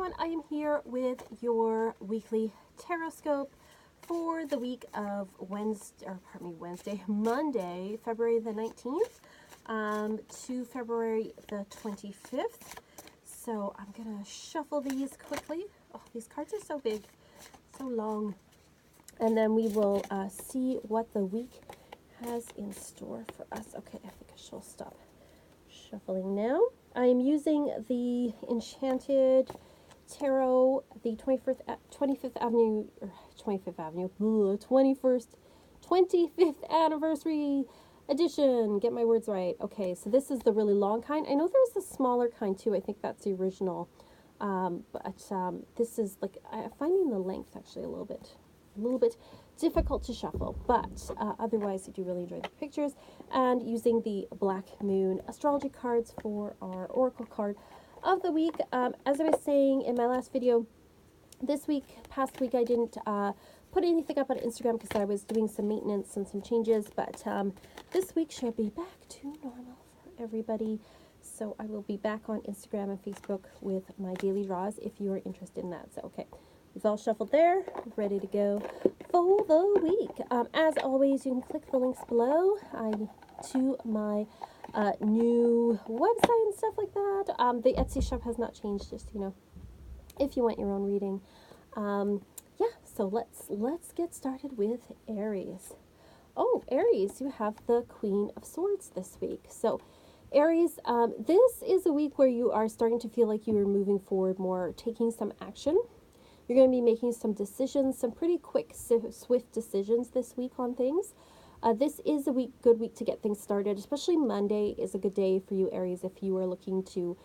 everyone, I am here with your weekly Tarotscope for the week of Monday, February the 19th to February the 25th. So I'm going to shuffle these quickly. Oh, these cards are so big, so long. And then we will see what the week has in store for us. Okay, I think I shall stop shuffling now. I am using the Enchanted Tarot, the 25th anniversary edition. Get my words right. Okay, so this is the really long kind. I know there's a smaller kind too. I think that's the original. This is like, I'm finding the length actually a little bit difficult to shuffle, but otherwise I do really enjoy the pictures, and using the Black Moon astrology cards for our oracle card of the week. As I was saying in my last video, past week I didn't put anything up on Instagram because I was doing some maintenance and some changes, but this week should be back to normal for everybody. So I will be back on Instagram and Facebook with my daily draws if you are interested in that. So okay, we've all shuffled there, ready to go for the week. As always, you can click the links below to my new website and stuff like that. The Etsy shop has not changed, just, you know, if you want your own reading. Yeah, so let's get started with Aries. Oh, Aries, you have the Queen of Swords this week. So Aries, this is a week where you are starting to feel like you are moving forward more, taking some action. You're going to be making some decisions, some pretty quick, swift decisions this week on things. This is a good week to get things started, especially Monday is a good day for you, Aries, if you are looking to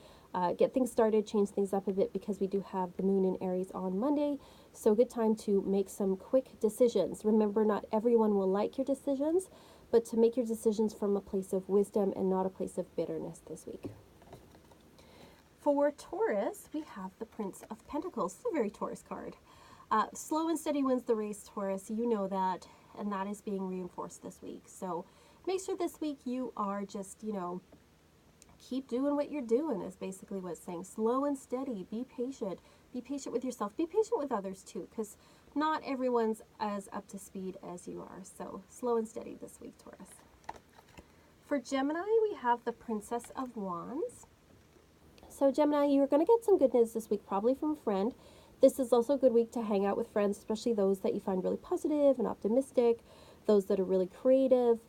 get things started, change things up a bit, because we do have the moon in Aries on Monday. So good time to make some quick decisions. Remember, not everyone will like your decisions, but to make your decisions from a place of wisdom and not a place of bitterness this week. For Taurus, we have the Prince of Pentacles. It's a very Taurus card. Slow and steady wins the race, Taurus. You know that, and that is being reinforced this week. So make sure this week you are just, you know, keep doing what you're doing is basically what it's saying. Slow and steady. Be patient. Be patient with yourself. Be patient with others too, because not everyone's as up to speed as you are. So slow and steady this week, Taurus. For Gemini, we have the Princess of Wands. So Gemini, you're going to get some good news this week, probably from a friend. This is also a good week to hang out with friends, especially those that you find really positive and optimistic, those that are really creative.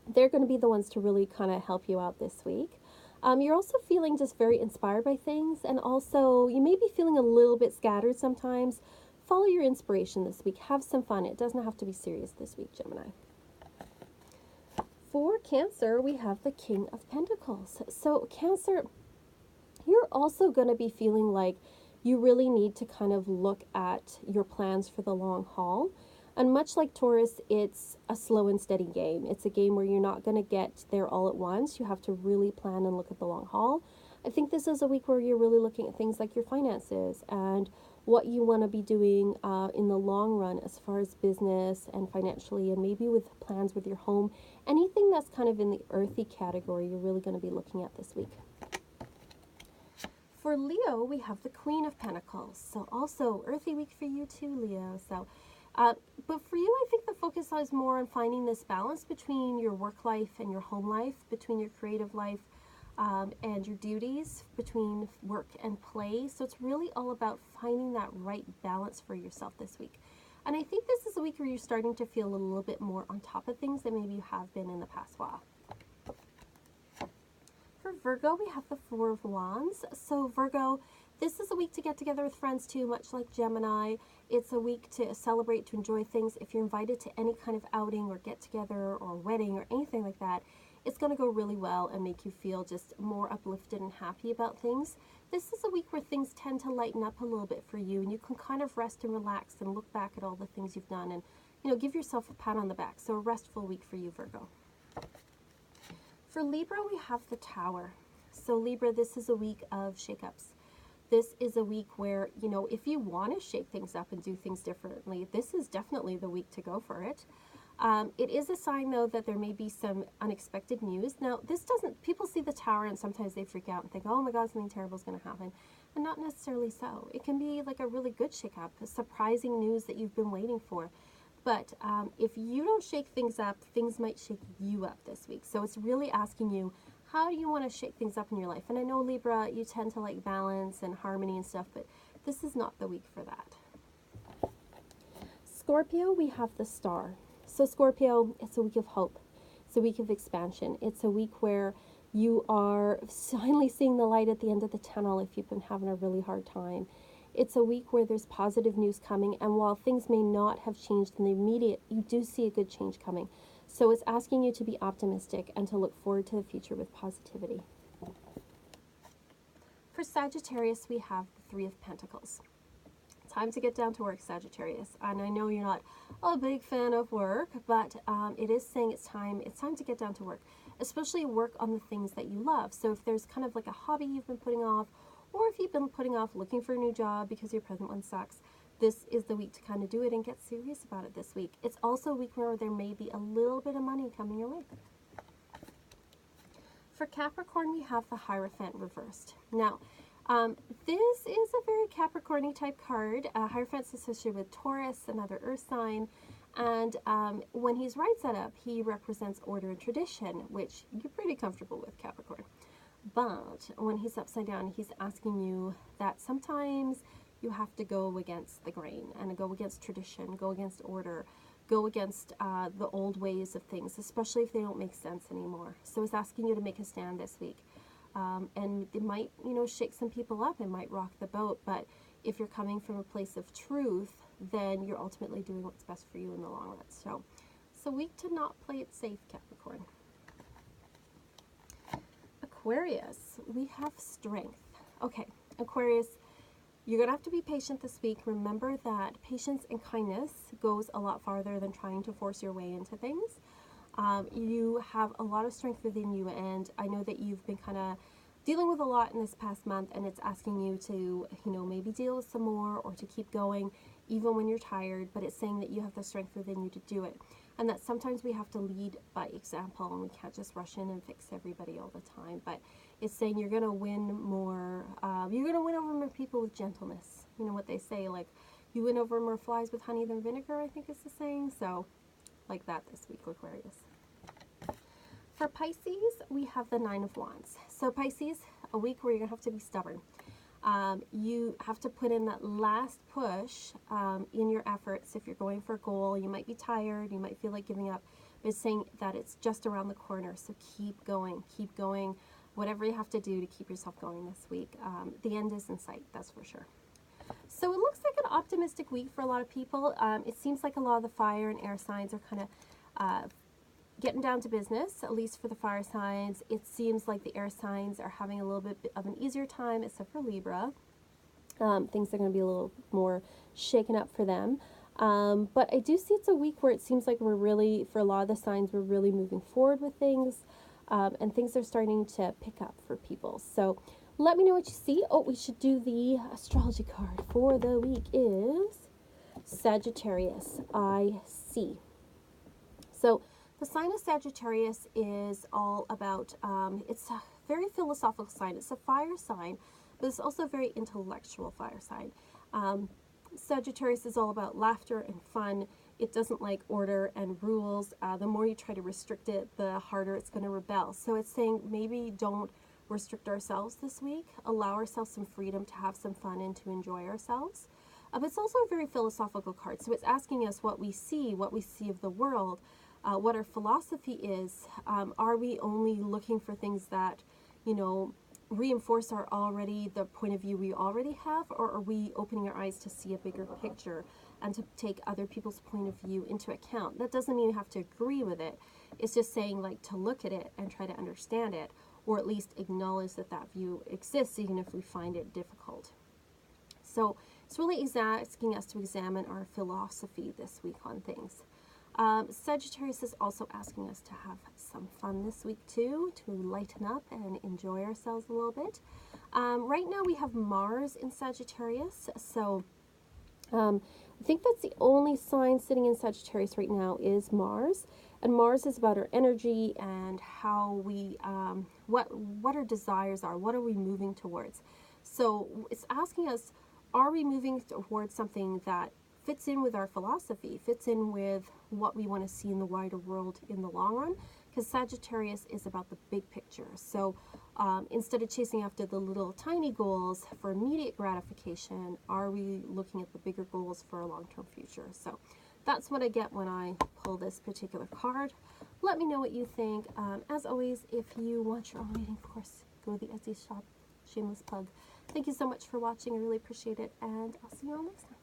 They're going to be the ones to really kind of help you out this week. You're also feeling just very inspired by things, and also you may be feeling a little bit scattered sometimes. Follow your inspiration this week. Have some fun. It doesn't have to be serious this week, Gemini. For Cancer, we have the King of Pentacles. So Cancer, you're also going to be feeling like you really need to kind of look at your plans for the long haul. And much like Taurus, it's a slow and steady game. It's a game where you're not going to get there all at once. You have to really plan and look at the long haul. I think this is a week where you're really looking at things like your finances and what you want to be doing in the long run as far as business and financially, and maybe with plans with your home. Anything that's kind of in the earthy category, you're really going to be looking at this week. For Leo, we have the Queen of Pentacles. So also earthy week for you too, Leo. So, but for you, I think the focus is more on finding this balance between your work life and your home life, between your creative life and your duties, between work and play. So it's really all about finding that right balance for yourself this week. And I think this is a week where you're starting to feel a little bit more on top of things than maybe you have been in the past while. For Virgo, we have the Four of Wands. So Virgo, this is a week to get together with friends too, much like Gemini. It's a week to celebrate, to enjoy things. If you're invited to any kind of outing or get together or wedding or anything like that, it's going to go really well and make you feel just more uplifted and happy about things. This is a week where things tend to lighten up a little bit for you, and you can kind of rest and relax and look back at all the things you've done and, you know, give yourself a pat on the back. So a restful week for you, Virgo. For Libra, we have the Tower. So Libra, this is a week of shakeups. This is a week where, you know, if you want to shake things up and do things differently, this is definitely the week to go for it. It is a sign, though, that there may be some unexpected news. Now, this doesn't, people see the Tower and sometimes they freak out and think, oh my God, something terrible is going to happen. And not necessarily so. It can be like a really good shakeup, surprising news that you've been waiting for. But if you don't shake things up, things might shake you up this week. So it's really asking you, how do you want to shake things up in your life? And I know, Libra, you tend to like balance and harmony and stuff, but this is not the week for that. Scorpio, we have the Star. So Scorpio, it's a week of hope. It's a week of expansion. It's a week where you are finally seeing the light at the end of the tunnel if you've been having a really hard time. It's a week where there's positive news coming, and while things may not have changed in the immediate, you do see a good change coming. So it's asking you to be optimistic and to look forward to the future with positivity. For Sagittarius, we have the Three of Pentacles. Time to get down to work, Sagittarius. And I know you're not a big fan of work, but it is saying it's time to get down to work, especially work on the things that you love. So if there's kind of like a hobby you've been putting off, or if you've been putting off looking for a new job because your present one sucks, this is the week to kind of do it and get serious about it this week. It's also a week where there may be a little bit of money coming your way. For Capricorn, we have the Hierophant reversed. Now, this is a very Capricorn-y type card. Hierophant's associated with Taurus, another earth sign. And when he's right side up, he represents order and tradition, which you're pretty comfortable with, Capricorn. But when he's upside down, he's asking you that sometimes you have to go against the grain and go against tradition, go against order, go against the old ways of things, especially if they don't make sense anymore. So it's asking you to make a stand this week. And it might, shake some people up. It might rock the boat. But if you're coming from a place of truth, then you're ultimately doing what's best for you in the long run. So it's a week to not play it safe, Capricorn. Aquarius, we have strength. Okay, Aquarius, you're going to have to be patient this week. Remember that patience and kindness goes a lot farther than trying to force your way into things. You have a lot of strength within you, and I know that you've been kind of dealing with a lot in this past month, and it's asking you to, maybe deal with some more or to keep going even when you're tired, but it's saying that you have the strength within you to do it. And that sometimes we have to lead by example, and we can't just rush in and fix everybody all the time. But it's saying you're going to win more, you're going to win over more people with gentleness. You know what they say, like, you win over more flies with honey than vinegar, I think is the saying. So, like that this week, Aquarius. For Pisces, we have the Nine of Wands. So Pisces, a week where you're going to have to be stubborn. You have to put in that last push in your efforts. If you're going for a goal, you might be tired, you might feel like giving up, but it's saying that it's just around the corner. So keep going, whatever you have to do to keep yourself going this week. The end is in sight, that's for sure. So it looks like an optimistic week for a lot of people. It seems like a lot of the fire and air signs are kind of getting down to business, at least for the fire signs. It seems like the air signs are having a little bit of an easier time, except for Libra. Things are going to be a little more shaken up for them. But I do see it's a week where it seems like we're really, for a lot of the signs, we're really moving forward with things. And things are starting to pick up for people. So let me know what you see. Oh, we should do the astrology card for the week is Sagittarius, I see. So the sign of Sagittarius is all about, it's a very philosophical sign. It's a fire sign, but it's also a very intellectual fire sign. Sagittarius is all about laughter and fun. It doesn't like order and rules. The more you try to restrict it, the harder it's going to rebel. So it's saying maybe don't restrict ourselves this week. Allow ourselves some freedom to have some fun and to enjoy ourselves. But it's also a very philosophical card. So it's asking us what we see of the world, what our philosophy is. Are we only looking for things that, reinforce the point of view we already have, or are we opening our eyes to see a bigger picture and to take other people's point of view into account? That doesn't mean you have to agree with it. It's just saying, like, to look at it and try to understand it, or at least acknowledge that that view exists, even if we find it difficult. So it's really asking us to examine our philosophy this week on things. Sagittarius is also asking us to have some fun this week too, to lighten up and enjoy ourselves a little bit. Right now we have Mars in Sagittarius, so I think that's the only sign sitting in Sagittarius right now is Mars. And Mars is about our energy and how we, what our desires are. What are we moving towards? So it's asking us, are we moving towards something that fits in with our philosophy, fits in with what we want to see in the wider world in the long run? Because Sagittarius is about the big picture. So instead of chasing after the little tiny goals for immediate gratification, are we looking at the bigger goals for a long-term future? So that's what I get when I pull this particular card. Let me know what you think. As always, if you want your own reading, of course, go to the Etsy shop. Shameless plug. Thank you so much for watching. I really appreciate it, and I'll see you all next time.